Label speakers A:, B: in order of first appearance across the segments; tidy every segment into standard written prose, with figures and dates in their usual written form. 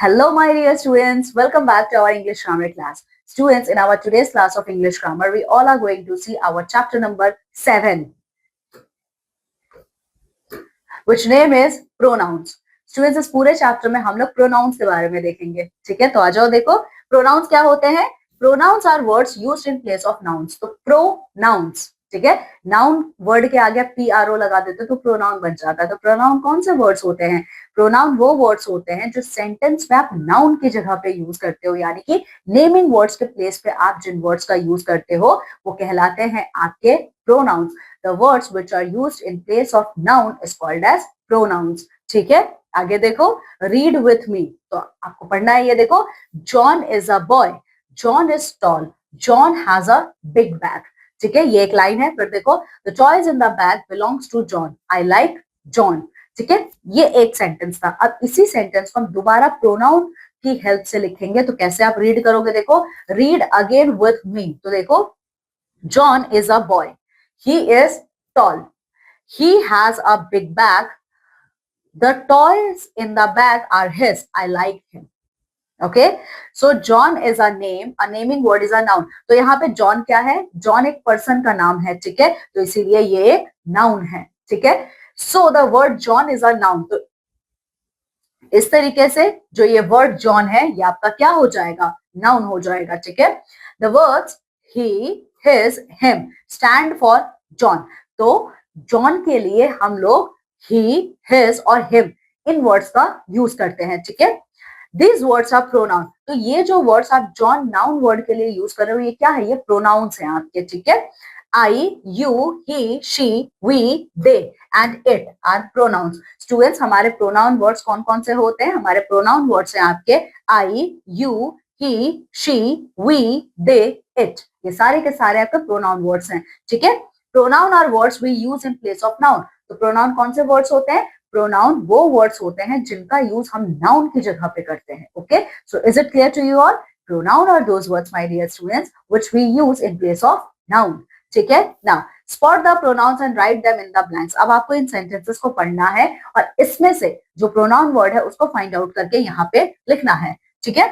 A: Hello, my dear students. Welcome back to our English grammar class. Students, in our today's class of English grammar, we all are going to see our chapter number 7, which name is pronouns. Students, इस पूरे chapter में हम लोग pronouns के बारे में देखेंगे. ठीक है, तो आ जाओ. देखो pronouns क्या होते हैं. Pronouns are words used in place of nouns. तो pronouns, ठीक है, नाउन वर्ड के आगे PRO लगा देते तो प्रोनाउन बन जाता है. तो प्रोनाउन कौन से वर्ड्स होते हैं? प्रोनाउन वो वर्ड्स होते हैं जो सेंटेंस में आप नाउन की जगह पे यूज करते हो, यानी कि नेमिंग वर्ड्स के प्लेस पे आप जिन वर्ड्स का यूज करते हो वो कहलाते हैं आपके pronouns. The words which are used in place of noun is called as pronouns. ठीक है, आगे देखो, रीड विथ मी. तो आपको पढ़ना है. ये देखो, John is a boy, John is tall, John has a big bag. ठीक है, ये एक लाइन है. फिर देखो, the toys in the bag belongs to John, I like John. ठीक है, ये एक सेंटेंस था. अब इसी सेंटेंस को हम दोबारा प्रोनाउन की हेल्प से लिखेंगे. तो कैसे आप रीड करोगे? देखो, रीड अगेन विथ मी. तो देखो, John is a boy, he is tall, he has a big bag, the toys in the bag are his, I like him. Okay, so John is a name, a naming word is a noun. तो यहाँ पे John क्या है? John एक person का नाम है. ठीक है, तो इसीलिए ये एक नाउन है. ठीक है, so the word John is a noun. तो इस तरीके से जो ये वर्ड जॉन है ये आपका क्या हो जाएगा? नाउन हो जाएगा. ठीक है, the words he, his, him stand for John. तो जॉन के लिए हम लोग ही, हिज और हिम इन वर्ड्स का यूज करते हैं. ठीक है, These words are pronoun. तो ये जो वर्ड्स आप जॉन नाउन वर्ड के लिए यूज कर रहे हो ये क्या है? ये प्रोनाउंस हैं आपके. ठीक है, I, you, he, she, we, they and it are pronouns. Students, हमारे प्रोनाउन वर्ड्स कौन कौन से होते हैं? हमारे प्रोनाउन वर्ड्स हैं आपके I, you, he, she, we, they, it. ये सारे के सारे आपके प्रोनाउन वर्ड्स हैं. ठीक है, pronoun are words we use in place of noun. तो प्रोनाउन कौन से वर्ड्स होते हैं? प्रोनाउन वो वर्ड्स होते हैं जिनका यूज हम नाउन की जगह पे करते हैं. Okay, so is it clear to you all? Pronoun are those words, my dear students, which we use in place of noun. ठीक है, now spot the pronouns and write them in the blanks. अब आपको इन sentences को पढ़ना है और इसमें से जो प्रोनाउन वर्ड है उसको फाइंड आउट करके यहाँ पे लिखना है. ठीक है,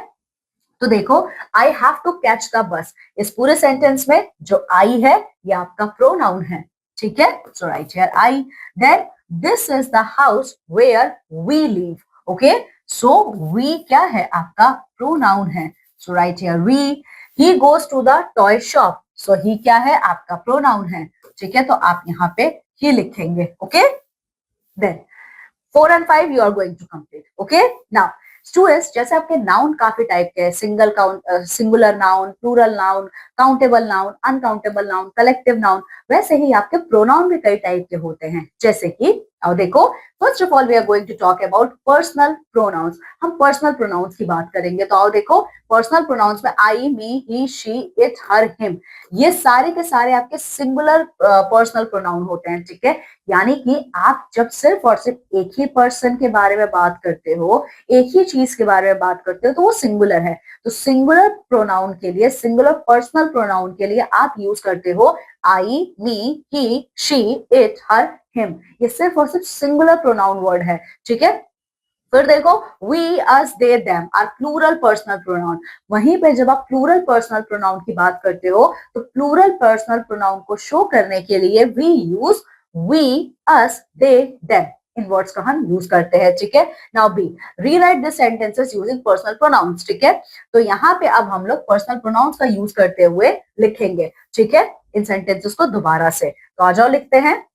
A: तो देखो, I have to catch the bus. इस पूरे सेंटेंस में जो आई है ये आपका प्रोनाउन है. ठीक है, so right here I. Then this is the house where we live. Okay, so we क्या है? आपका pronoun है. So right here we. He goes to the toy shop. So he क्या है? आपका pronoun है. ठीक है, तो आप यहाँ पे he लिखेंगे. Okay, then 4 and 5 you are going to complete. Okay, now students, जैसे आपके नाउन काफी टाइप के हैं, single count, singular noun, plural noun, countable noun, uncountable noun, collective noun, वैसे ही आपके प्रोनाउन भी कई टाइप के होते हैं. जैसे कि अब देखो, first of all we are going to talk about personal pronouns. हम पर्सनल प्रोनाउंस की बात करेंगे. तो आओ देखो, पर्सनल प्रोनाउंस में I, me, he, she, it, her, him, ये सारे के सारे आपके सिंगुलर पर्सनल प्रोनाउन होते हैं. ठीक है, यानी कि आप जब सिर्फ और सिर्फ एक ही पर्सन के बारे में बात करते हो, एक ही चीज के बारे में बात करते हो, तो वो सिंगुलर है. तो सिंगुलर प्रोनाउन के लिए, सिंगुलर पर्सनल प्रोनाउन के लिए आप यूज करते हो आई, me, he, she, it, her, him. ये सिर्फ और सिर्फ सिंगुलर प्रोनाउन वर्ड है. ठीक है, फिर देखो, we, us, they, them are plural personal pronoun. वहीं पे जब आप प्लूरल पर्सनल प्रोनाउन की बात करते हो तो प्लूरल पर्सनल प्रोनाउन को शो करने के लिए we use we, us, they, them. इन वर्ड्स का हम यूज करते हैं. ठीक है, now B, rewrite the sentences using personal pronouns. ठीक है, तो यहाँ पे अब हम लोग पर्सनल प्रोनाउंस का यूज करते हुए लिखेंगे. ठीक है, इन सेंटेंसेस को दोबारा से. तो आ जाओ, लिखते हैं.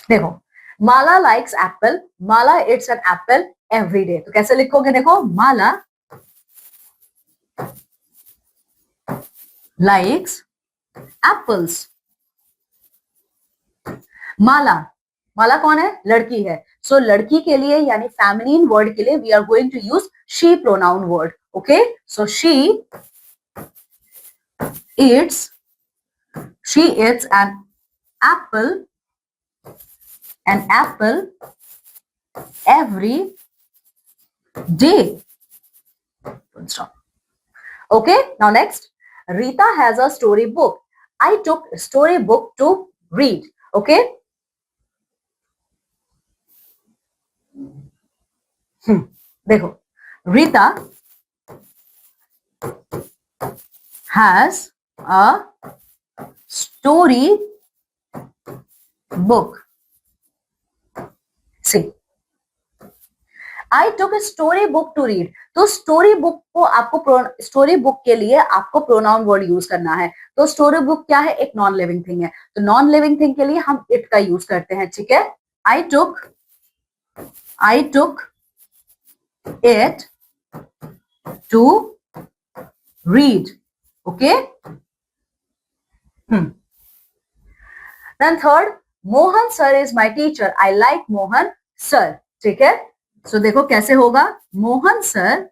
A: देखो, Mala likes apple, Mala eats an apple every day. तो कैसे लिखोगे? देखो, माला लाइक्स एप्पल्स. माला, माला कौन है? लड़की है. सो लड़की के लिए यानी फेमिनिन वर्ड के लिए we are going to use she pronoun word. Okay, so she it's an apple, every day. Stop. Okay, now next, Rita has a story book. I took story book to read. Okay. देखो, Rita has a story book. See, I took a story book to read. तो story book को आपको story book के लिए आपको pronoun word use करना है. तो स्टोरी बुक क्या है? एक नॉन लिविंग थिंग है. तो नॉन लिविंग थिंग के लिए हम इट का यूज करते हैं. ठीक है. I took it to read. Okay. Then third, Mohan sir is my teacher. I like Mohan sir. ठीक है. So देखो कैसे होगा. Mohan sir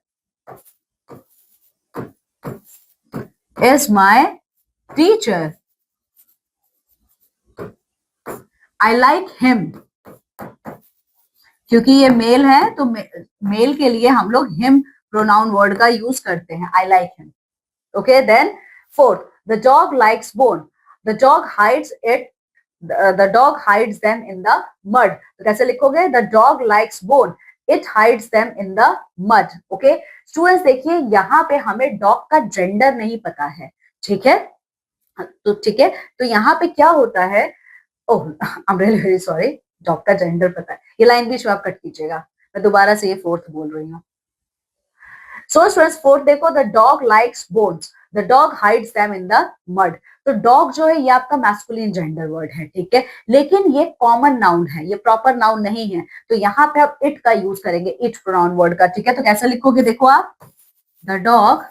A: is my teacher. I like him. क्योंकि ये मेल है तो मेल के लिए हम लोग हिम प्रोनाउन वर्ड का यूज करते हैं. I like him. Okay. Then fourth, the dog likes bone. The dog hides it. The dog hides them in the mud. तो कैसे लिखोगे? The dog likes bone. It hides them in the mud. Okay. Students देखिए यहाँ पे हमें dog का gender नहीं पता है. ठीक है. तो ठीक है. तो यहाँ पे क्या होता है? Oh, I am really very sorry. Dog का जेंडर पता है. ये लाइन बीच में आप कट कीजिएगा. मैं दोबारा से ये फोर्थ बोल रही हूँ. सो स्टूडेंट्स फोर्थ देखो, the dog likes bones. The dog hides them in the mud. तो डॉग जो है ये आपका मैस्कुलिन जेंडर वर्ड है. ठीक है. लेकिन ये कॉमन नाउन है, ये प्रॉपर नाउन नहीं है. तो यहाँ पे आप इट का यूज करेंगे, इट प्रोनाउन वर्ड का. ठीक है. तो कैसे लिखोगे? देखो आप, the dog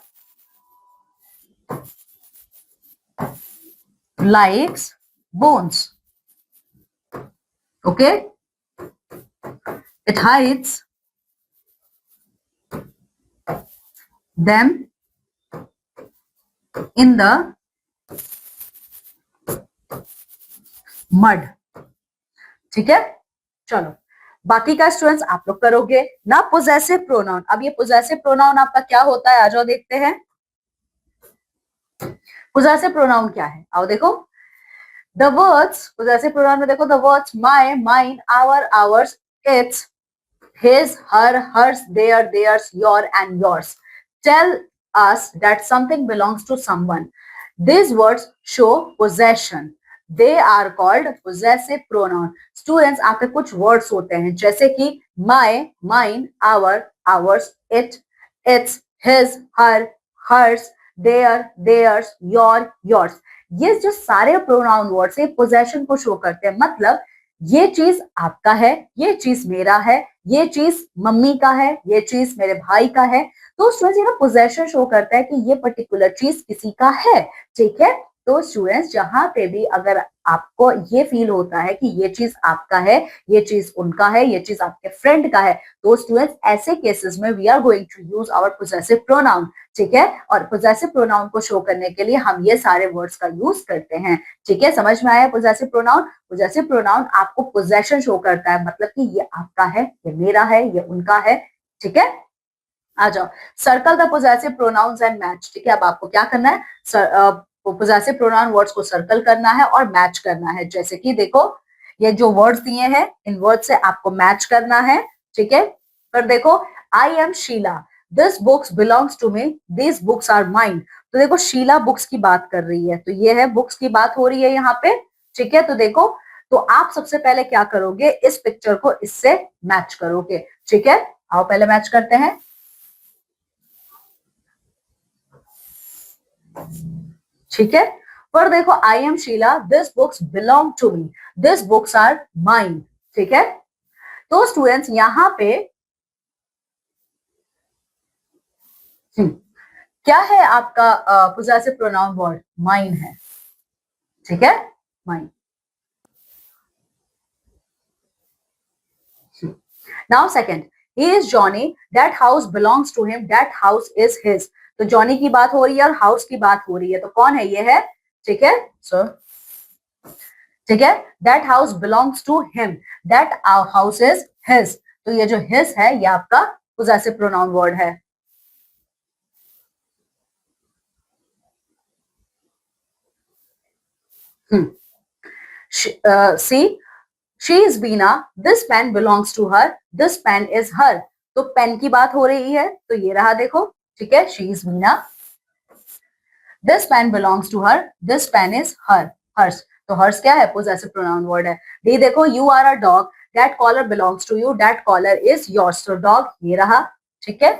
A: likes bones. Okay. It hides them in the mud. ठीक है. चलो बाकी का स्टूडेंट्स आप लोग करोगे ना. Possessive pronoun. अब ये पोजेसिव प्रोनाउन आपका क्या होता है? आ जाओ देखते हैं. पोजेसिव प्रोनाउन क्या है? आओ देखो. द वर्ड्स पोजेसिव प्रोनाउन में देखो, the words my, mine, our, ours, its, his, her, hers, their, theirs, your and yours tell us that something belongs to someone. These words show possession. They are called possessive pronoun. Students, आपके कुछ words होते हैं जैसे कि my, mine, our, ours, it, its, his, her, hers, their, theirs, your, yours. ये जो सारे pronoun words है possession को show करते हैं. मतलब ये चीज आपका है, ये चीज मेरा है, ये चीज मम्मी का है, ये चीज मेरे भाई का है. तो स्टूडेंट्स ये ना पोजेशन शो करता है कि ये पर्टिकुलर चीज किसी का है. ठीक है. तो स्टूडेंट्स जहां पे भी अगर आपको ये फील होता है कि ये चीज आपका है, ये चीज उनका है, ये चीज आपके फ्रेंड का है, तो स्टूडेंट्स ऐसे केसेस में we are going to use our possessive pronoun. ठीक है. और पोजेसिव प्रोनाउन को शो करने के लिए हम ये सारे वर्ड्स का यूज करते हैं. ठीक है. समझ में आया पोजेसिव प्रोनाउन? पोजेसिव प्रोनाउन आपको पोजेशन शो करता है, मतलब कि ये आपका है, ये मेरा है, ये उनका है. ठीक है. आ जाओ. Circle the possessive pronouns and match. ठीक है. अब आपको क्या करना है? पोजेसिव प्रोनाउन वर्ड्स को सर्कल करना है और मैच करना है. जैसे कि देखो ये जो वर्ड्स दिए हैं इन वर्ड से आपको मैच करना है. ठीक है. पर देखो, I am Sheela, this books belongs to me, this books are mine. तो देखो शीला बुक्स की बात कर रही है, तो ये है बुक्स की बात हो रही है यहाँ पे. ठीक है. तो देखो, तो आप सबसे पहले क्या करोगे? इस पिक्चर को इससे मैच करोगे. ठीक है. आओ पहले मैच करते हैं. ठीक है. पर देखो, I am Sheela, this books belong to me, this books are mine. ठीक है. तो स्टूडेंट्स यहां पे क्या है आपका पोजेसिव प्रोनाउन वर्ड? माइन है. ठीक है. Mine. Now second, he is Johnny, that house belongs to him, that house is his. तो जॉनी की बात हो रही है और हाउस की बात हो रही है, तो कौन है? ये है. ठीक है. सो ठीक है. That house belongs to him, that house is his. तो ये जो हिज है ये आपका पोजेसिव प्रोनाउन वर्ड है. See, she is Beena. This pen belongs to her. This pen is her. तो पेन की बात हो रही है, तो ये रहा देखो, ठीक है, she is Beena. This pen belongs to her. This pen is her. Hers. तो hers क्या है? Possessive pronoun word है. D देखो, you are a dog. That collar belongs to you. That collar is yours. तो dog ये रहा, ठीक है.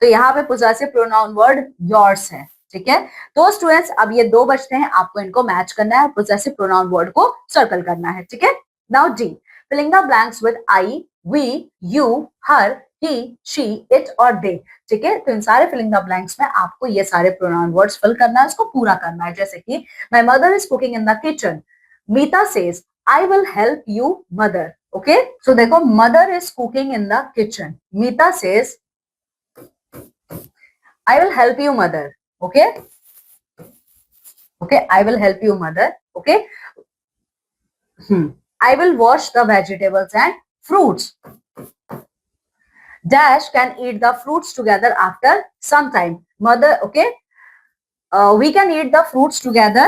A: तो यहाँ पे possessive pronoun word yours है, ठीक है. तो स्टूडेंट्स अब ये दो बचते हैं, आपको इनको मैच करना है, possessive pronoun word को सर्कल करना है, ठीक है. Now D, filling the blanks with I, we, you, her, he, she, it और they, ठीक है. तो इन सारे फिलिंग द ब्लैंक्स में आपको ये सारे प्रोनाउन वर्ड्स फिल करना है, इसको पूरा करना है. जैसे कि my mother is cooking in the kitchen. Meeta says I will help you mother. Okay, so देखो, mother is cooking in the kitchen. Meeta says I will help you mother. Okay, okay, I will help you mother. Okay, I will wash the vegetables and fruits. Dash can eat the fruits together after some time. Mother, okay, we can eat the fruits together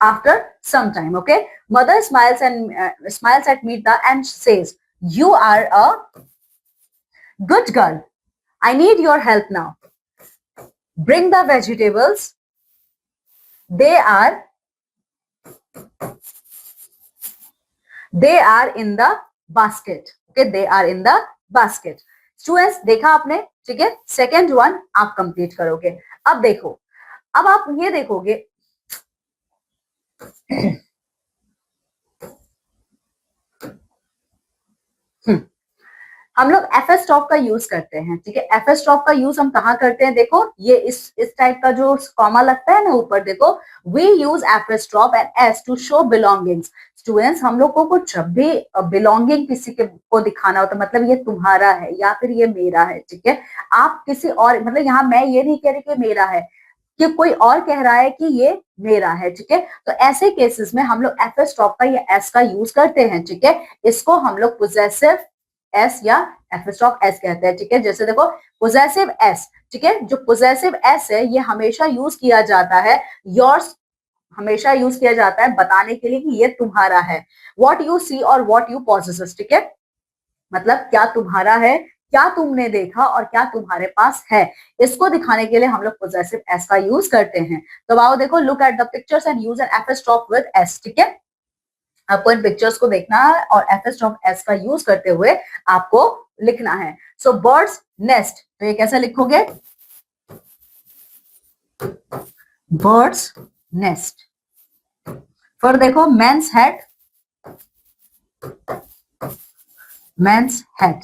A: after some time. Okay, mother smiles at Meeta and says, "You are a good girl. I need your help now. Bring the vegetables. They are in the basket." Okay, they are in the basket. Students देखा आपने, ठीक है. Second one आप complete करोगे. अब देखो, अब आप ये देखोगे हम लोग एफ एस स्टॉप का यूज करते हैं, ठीक है. एफ एस स्टॉप का यूज हम कहाँ करते हैं? देखो, ये इस टाइप का जो कॉमा लगता है ना ऊपर, देखो, we use F S stop and S to show belongings. Students हम लोगों को जब भी बिलोंगिंग किसी के को दिखाना होता है, मतलब ये तुम्हारा है या फिर ये मेरा है, ठीक है. आप किसी और, मतलब यहाँ मैं ये नहीं कह रही कि मेरा है, कि कोई और कह रहा है कि ये मेरा है, ठीक है. तो ऐसे केसेस में हम लोग एफ एस स्टॉप का या एस का यूज करते हैं, ठीक है. इसको हम लोग पोजेसिव एस या एफ स्टॉप एस कहते हैं, ठीक है. जैसे देखो, पोजेसिव एस, ठीक है, जो पोजेसिव एस है ये हमेशा यूज किया जाता है, योर्स हमेशा यूज किया जाता है बताने के लिए कि ये तुम्हारा है. व्हाट यू सी और व्हाट यू पॉसेस, ठीक है, मतलब क्या तुम्हारा है, क्या तुमने देखा और क्या तुम्हारे पास है, इसको दिखाने के लिए हम लोग पोजेसिव एस का यूज करते हैं. तो आओ देखो, look at the pictures and use N F stop with S, ठीक है. आपको इन पिक्चर्स को देखना है और एफ एस ऑफ एस का यूज करते हुए आपको लिखना है. सो बर्ड्स नेस्ट, तो ये कैसे लिखोगे? Bird's nest. फिर देखो, men's head, men's head.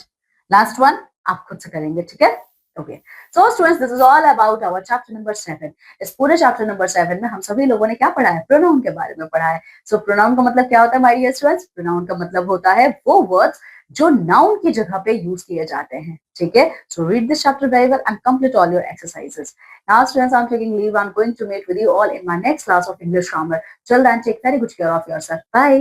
A: Last one आप खुद से करेंगे, ठीक है. Okay, so students, this is all about our chapter number 7. इस पूरे चैप्टर नंबर 7 में हम सभी लोगों ने क्या पढ़ा है? प्रोनाउन के बारे में पढ़ा है. सो प्रोनाउन का मतलब क्या होता है माय डियर स्टूडेंट्स? प्रोनाउन का मतलब होता है वो वर्ड्स जो नाउन की जगह पे यूज किए जाते हैं, ठीक है. So read this chapter very well and complete all your exercises. Now students, I'm taking leave. I'm going to meet with you all in my next class of English grammar. Till then, take very good care of yourself. Bye.